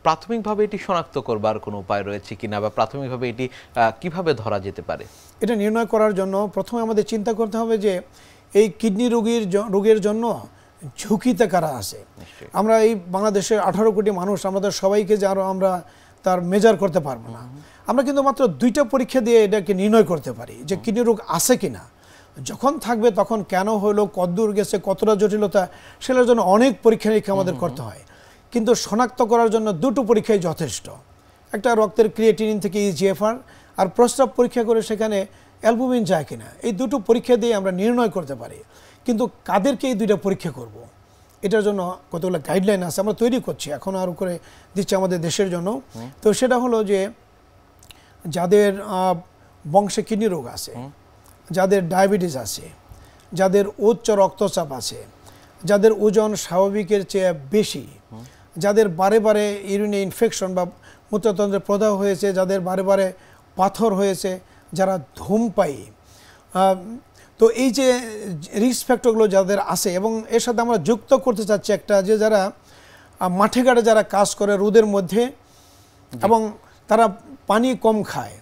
প্রাথমিকভাবে এটি শনাক্ত করবার কোনো উপায় রয়েছে কিনা বা প্রাথমিকভাবে এটি কিভাবে ধরা যেতে পারে? এটা নির্ণয় করার জন্য প্রথমে আমাদের চিন্তা করতে হবে যে এই কিডনি রোগের জন্য ঝুঁকিতে কারা আছে। আমরা এই বাংলাদেশের 18 কোটি মানুষ, আমাদের সবাইকে যে আরও আমরা তার মেজার করতে পারবো না। আমরা কিন্তু মাত্র 2টা পরীক্ষা দিয়ে এটাকে নির্ণয় করতে পারি যে কিডনি রোগ আছে কিনা। যখন থাকবে তখন কেন হলো, কতদূর গেছে, কতটা জটিলতা, সেটার জন্য অনেক পরীক্ষা নিরীক্ষা আমাদের করতে হয়। কিন্তু শনাক্ত করার জন্য 2টো পরীক্ষাই যথেষ্ট। একটা রক্তের ক্রিয়েটিনিন থেকে ইজিএফআর, আর প্রস্রাব পরীক্ষা করে সেখানে অ্যালবুমিন যায় কিনা। এই 2টো পরীক্ষা দিয়ে আমরা নির্ণয় করতে পারি। কিন্তু কাদেরকে এই 2টা পরীক্ষা করব, এটার জন্য কতগুলো গাইডলাইন আছে, আমরা তৈরি করছি, এখন আরও করে দিচ্ছি আমাদের দেশের জন্য। তো সেটা হলো যে যাদের বংশে কিডনি রোগ আছে, যাদের ডায়াবেটিস আছে, যাদের উচ্চ রক্তচাপ আছে, যাদের ওজন স্বাভাবিকের চেয়ে বেশি, যাদের বারে বারে ইউরিনে ইনফেকশন বা মূত্রতন্ত্রে প্রদাহ হয়েছে, যাদের বারে বারে পাথর হয়েছে, যারা ধূমপায়ী। তো এই যে রিস্ক ফ্যাক্টরগুলো যাদের আছে, এবং এর সাথে আমরা যুক্ত করতে চাচ্ছি একটা, যে যারা মাঠে ঘাটে যারা কাজ করে রোদের মধ্যে এবং তারা পানি কম খায়,